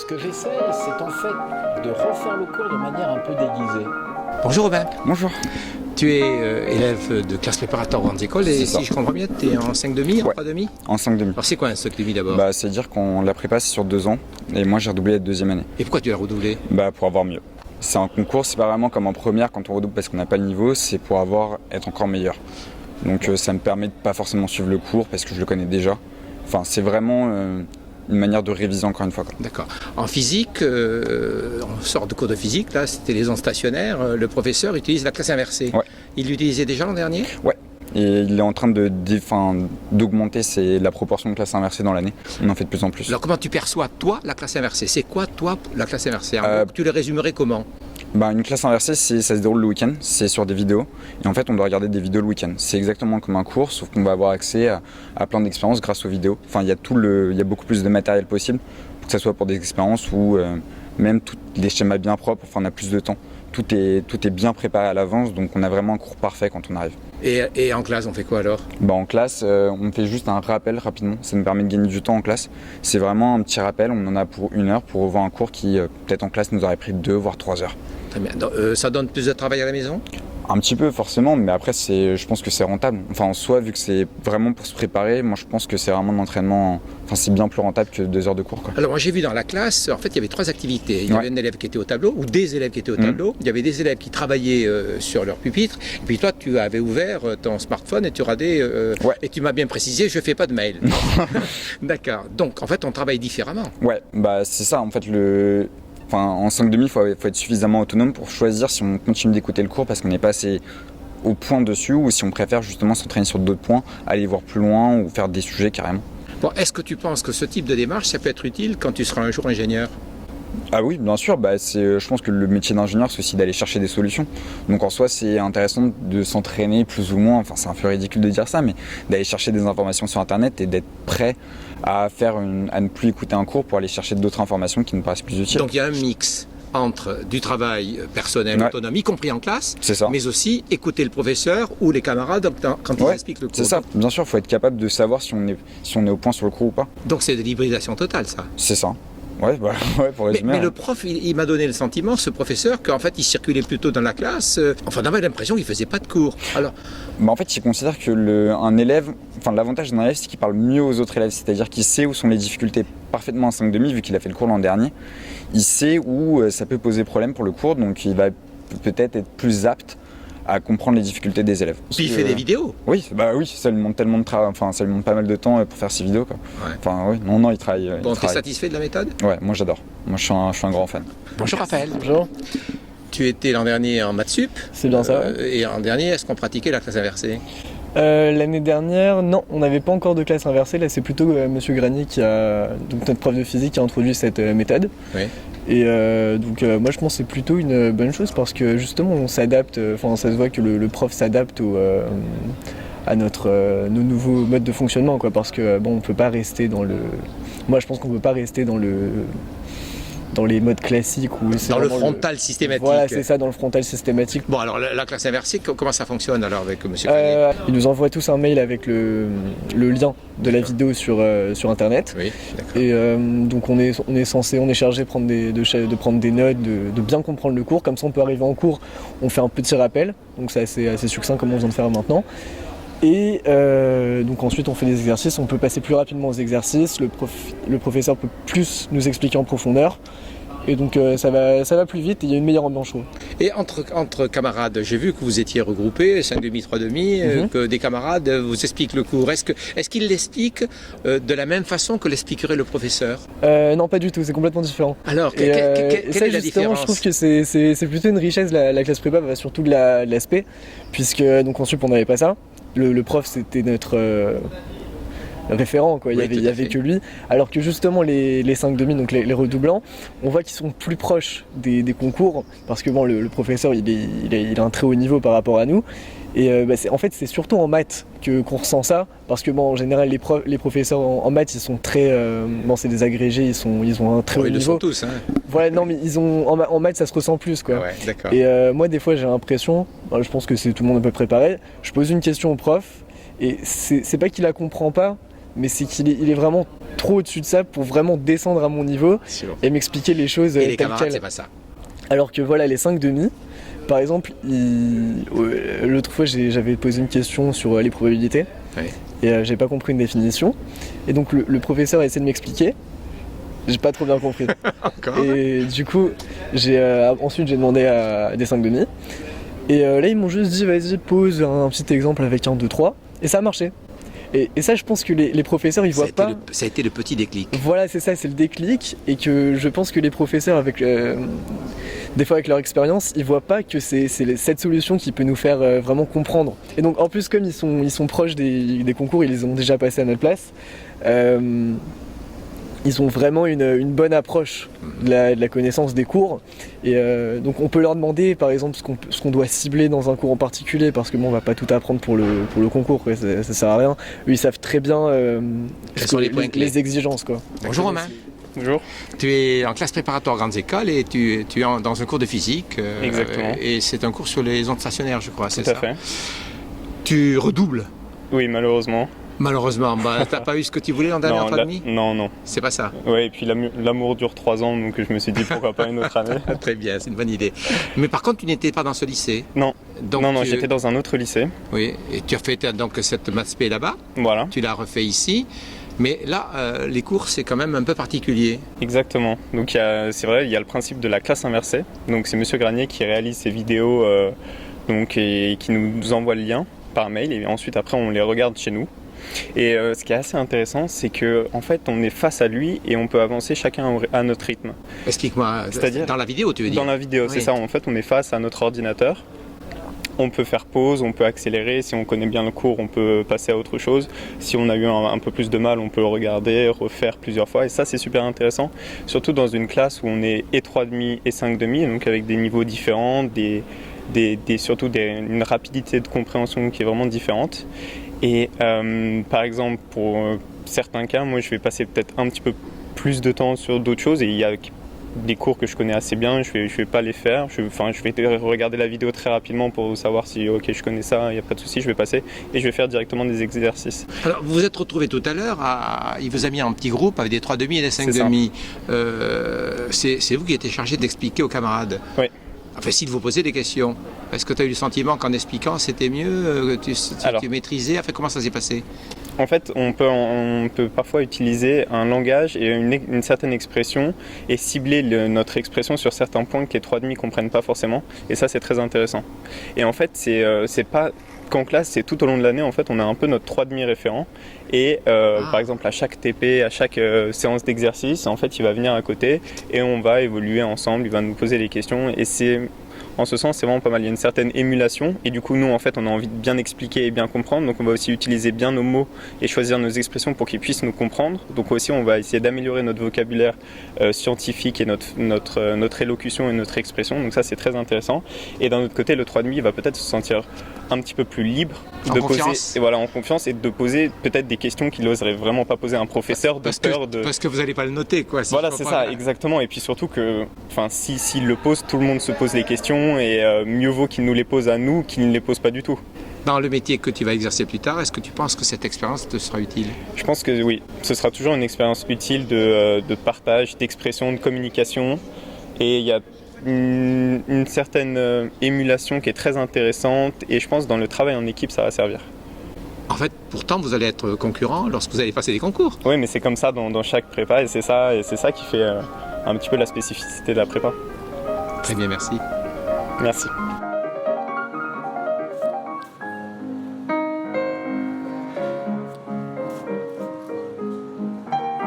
Ce que j'essaie, c'est en fait de refaire le cours de manière un peu déguisée. Bonjour Robin. Bonjour. Tu es élève de classe préparatoire aux grandes écoles et si je comprends bien, tu es en 5,5, en 3,5 ? En 5,5. Alors c'est quoi un 5,5 d'abord ? C'est-à-dire qu'on la prépa c'est sur 2 ans et moi j'ai redoublé la deuxième année. Et pourquoi tu l'as redoublé ? Pour avoir mieux. C'est un concours, c'est pas vraiment comme en première quand on redouble parce qu'on n'a pas le niveau, c'est pour être encore meilleur. Donc ça me permet de pas forcément suivre le cours parce que je le connais déjà. Enfin c'est vraiment une manière de réviser encore une fois. D'accord. En physique, on sort de cours de physique, là c'était les ondes stationnaires, le professeur utilise la classe inversée. Ouais. Il l'utilisait déjà l'an dernier ? Ouais. Et il est en train d'augmenter la proportion de classe inversée dans l'année. On en fait de plus en plus. Alors comment tu perçois toi la classe inversée ? C'est quoi toi la classe inversée ? Tu le résumerais comment ? Une classe inversée, ça se déroule le week-end, c'est sur des vidéos. Et en fait, on doit regarder des vidéos le week-end. C'est exactement comme un cours, sauf qu'on va avoir accès à plein d'expériences grâce aux vidéos. Enfin, il y a beaucoup plus de matériel possible, que ce soit pour des expériences ou même tous les schémas bien propres. Enfin, on a plus de temps. Tout est bien préparé à l'avance, donc on a vraiment un cours parfait quand on arrive. Et en classe, on fait quoi alors ? En classe, on fait juste un rappel rapidement. Ça nous permet de gagner du temps en classe. C'est vraiment un petit rappel. On en a pour 1 heure pour revoir un cours qui, peut-être en classe, nous aurait pris 2 voire 3 heures. Très bien. Donc, ça donne plus de travail à la maison ? Un petit peu forcément, mais après je pense que c'est rentable. Enfin en soi, vu que c'est vraiment pour se préparer, moi je pense que c'est vraiment de l'entraînement. Enfin c'est bien plus rentable que 2 heures de cours, quoi. Alors moi j'ai vu dans la classe, en fait il y avait 3 activités. Il y avait un élève qui était au tableau, ou des élèves qui étaient au tableau. Il y avait des élèves qui travaillaient sur leur pupitre. Et puis toi tu avais ouvert ton smartphone et tu regardais. Et tu m'as bien précisé, je fais pas de mail. D'accord. Donc en fait on travaille différemment. Ouais, c'est ça en fait en 5,5, il faut être suffisamment autonome pour choisir si on continue d'écouter le cours parce qu'on n'est pas assez au point dessus ou si on préfère justement s'entraîner sur d'autres points, aller voir plus loin ou faire des sujets carrément. Bon, est-ce que tu penses que ce type de démarche, ça peut être utile quand tu seras un jour ingénieur ? Ah oui, bien sûr, je pense que le métier d'ingénieur, c'est aussi d'aller chercher des solutions. Donc en soi, c'est intéressant de s'entraîner plus ou moins, enfin c'est un peu ridicule de dire ça, mais d'aller chercher des informations sur Internet et d'être prêt à ne plus écouter un cours pour aller chercher d'autres informations qui nous paraissent plus utiles. Donc il y a un mix entre du travail personnel, autonome, y compris en classe, mais aussi écouter le professeur ou les camarades quand ils expliquent le cours. C'est ça, bien sûr, il faut être capable de savoir si on est au point sur le cours ou pas. Donc c'est de l'hybridation totale, ça. C'est ça. Ouais, pour résumer. Mais le prof, il m'a donné le sentiment, ce professeur, qu'en fait, il circulait plutôt dans la classe. On avait l'impression qu'il ne faisait pas de cours. Alors, en fait, il considère que l'avantage d'un élève, c'est qu'il parle mieux aux autres élèves. C'est-à-dire qu'il sait où sont les difficultés parfaitement en 5,5, vu qu'il a fait le cours l'an dernier. Il sait où ça peut poser problème pour le cours, donc il va peut-être être plus apte à comprendre les difficultés des élèves. Puis il fait des vidéos. Oui, ça lui demande tellement de travail, ça lui demande pas mal de temps pour faire ses vidéos, quoi. Ouais. Il travaille. T'es satisfait de la méthode ? Ouais, moi j'adore. Moi je suis un grand fan. Bonjour Raphaël. Bonjour. Tu étais l'an dernier en maths sup. C'est bien ça. Et l'an dernier, est-ce qu'on pratiquait la classe inversée ? L'année dernière, non, on n'avait pas encore de classe inversée. Là, c'est plutôt Monsieur Granier donc notre prof de physique, qui a introduit cette méthode. Oui. Et moi, je pense que c'est plutôt une bonne chose parce que justement, on s'adapte. Ça se voit que le prof s'adapte à nos nouveaux modes de fonctionnement, quoi. Parce que on peut pas rester dans le. Moi, je pense qu'on peut pas rester dans les modes classiques où c'est dans le frontal systématique. Voilà, c'est ça, dans le frontal systématique. Bon, alors la classe inversée, comment ça fonctionne alors avec Monsieur Granier ? Il nous envoie tous un mail avec le lien de la vidéo sur Internet. Oui, d'accord. Et donc on est chargé de prendre des notes, de bien comprendre le cours. Comme ça, on peut arriver en cours, on fait un petit rappel. Donc c'est assez succinct comme on vient de faire maintenant. Et donc ensuite on fait des exercices, on peut passer plus rapidement aux exercices, le professeur peut plus nous expliquer en profondeur et donc ça va plus vite et il y a une meilleure ambiance, je trouve. Et entre camarades, j'ai vu que vous étiez regroupés, 5,5, 3,5, que des camarades vous expliquent le cours. Est-ce qu'ils l'expliquent de la même façon que l'expliquerait le professeur ? Non, pas du tout, c'est complètement différent. Alors, quelle est la différence ? Je trouve que c'est plutôt une richesse, la classe prépa, surtout de l'aspect, puisque donc en sup on n'avait pas ça. Le prof c'était notre référent, quoi. Il y avait que lui, alors que justement les 5,5, donc les redoublants, on voit qu'ils sont plus proches des concours parce que le professeur il a un très haut niveau par rapport à nous et c'est surtout en maths qu'on ressent ça parce que en général les professeurs en maths ils sont très c'est des agrégés, ils ont un très haut niveau. Ils le sont tous, hein. Voilà, non mais en maths ça se ressent plus, quoi. Ouais, d'accord. Et moi des fois j'ai l'impression, je pense que c'est tout le monde à peu près pareil, je pose une question au prof et c'est pas qu'il la comprend pas, mais c'est qu'il est vraiment trop au-dessus de ça pour vraiment descendre à mon niveau et m'expliquer les choses et les telles camarades, quelles. c'est pas ça. Alors que voilà, les 5,5, par exemple, l'autre fois j'avais posé une question sur les probabilités et j'ai pas compris une définition. Et donc le professeur a essayé de m'expliquer. J'ai pas trop bien compris. Et du coup, ensuite j'ai demandé à des 5,5. Et là, ils m'ont juste dit, vas-y, pose un petit exemple avec 1, 2, 3. Et ça a marché. Et ça, je pense que les professeurs, ils voient pas... Ça a été le petit déclic. Voilà, c'est ça, c'est le déclic. Et que je pense que les professeurs, des fois avec leur expérience, ils voient pas que c'est cette solution qui peut nous faire vraiment comprendre. Et donc, en plus, comme ils sont proches des concours, ils les ont déjà passés à notre place, ils ont vraiment une bonne approche de la connaissance des cours. Et donc on peut leur demander par exemple ce qu'on doit cibler dans un cours en particulier, parce que bon, on va pas tout apprendre pour le concours, quoi, ça sert à rien. Eux, ils savent très bien quels sont les exigences, quoi. Bonjour Romain. Bonjour. Tu es en classe préparatoire grandes écoles et tu es dans un cours de physique. Exactement. Et c'est un cours sur les ondes stationnaires, je crois, c'est ça? Tout à fait. Tu redoubles? Oui, malheureusement. Malheureusement, t'as pas eu ce que tu voulais en dernière fois et demi? Non. C'est pas ça? Oui, et puis l'amour dure 3 ans, donc je me suis dit pourquoi pas une autre année. Très bien, c'est une bonne idée. Mais par contre, tu n'étais pas dans ce lycée? Non. Non, j'étais dans un autre lycée. Oui, et tu as fait donc cette maths spé là-bas. Voilà. Tu l'as refait ici. Mais là, les cours, c'est quand même un peu particulier. Exactement. Donc c'est vrai, il y a le principe de la classe inversée. Donc c'est Monsieur Granier qui réalise ces vidéos et qui nous envoie le lien par mail. Et ensuite, après, on les regarde chez nous. Et ce qui est assez intéressant, c'est que en fait, on est face à lui et on peut avancer chacun à notre rythme. Explique-moi. C'est-à-dire dans la vidéo, tu veux dire? Dans la vidéo, oui. C'est ça. En fait, on est face à notre ordinateur. On peut faire pause, on peut accélérer. Si on connaît bien le cours, on peut passer à autre chose. Si on a eu un peu plus de mal, on peut le regarder, refaire plusieurs fois. Et ça, c'est super intéressant. Surtout dans une classe où on est et 3,5 et 5,5, donc avec des niveaux différents, surtout une rapidité de compréhension qui est vraiment différente. Et par exemple, pour certains cas, moi je vais passer peut-être un petit peu plus de temps sur d'autres choses, et il y a des cours que je connais assez bien, je vais pas les faire, je vais regarder la vidéo très rapidement pour savoir si ok, je connais ça, il n'y a pas de souci, je vais passer et je vais faire directement des exercices. Alors vous vous êtes retrouvés tout à l'heure, il vous a mis en petit groupe avec des 3,5 et des 5,5. C'est vous qui étiez chargé d'expliquer aux camarades. Oui. Enfin, si de vous poser des questions. Est-ce que tu as eu le sentiment qu'en expliquant c'était mieux, tu maîtrisais? Enfin, comment ça s'est passé? En fait, on peut parfois utiliser un langage et une certaine expression et cibler notre expression sur certains points que les 3,5 ne comprennent pas forcément. Et ça, c'est très intéressant. Et en fait, c'est pas qu'en classe, c'est tout au long de l'année, en fait, on a un peu notre 3,5 référent. Et par exemple, à chaque TP, à chaque séance d'exercice, en fait, il va venir à côté et on va évoluer ensemble, il va nous poser des questions. Et en ce sens, c'est vraiment pas mal. Il y a une certaine émulation et du coup, nous, en fait, on a envie de bien expliquer et bien comprendre. Donc, on va aussi utiliser bien nos mots et choisir nos expressions pour qu'ils puissent nous comprendre. Donc, aussi, on va essayer d'améliorer notre vocabulaire scientifique et notre élocution et notre expression. Donc, ça, c'est très intéressant. Et d'un autre côté, le 3,5, il va peut-être se sentir un petit peu plus libre de poser, et voilà, en confiance, et de poser peut-être des questions qu'il n'oserait vraiment pas poser à un professeur parce que vous n'allez pas le noter, quoi. Si voilà, c'est ça, exactement. Et puis surtout que, s'il le pose, tout le monde se pose les questions, et mieux vaut qu'il nous les pose à nous qu'il ne les pose pas du tout. Dans le métier que tu vas exercer plus tard, est-ce que tu penses que cette expérience te sera utile? Je pense que oui, ce sera toujours une expérience utile de partage, d'expression, de communication, et il y a une certaine émulation qui est très intéressante, et je pense que dans le travail en équipe, ça va servir. En fait, pourtant, vous allez être concurrents lorsque vous allez passer des concours. Oui, mais c'est comme ça dans chaque prépa, et c'est ça qui fait un petit peu la spécificité de la prépa. Très bien, merci. Merci.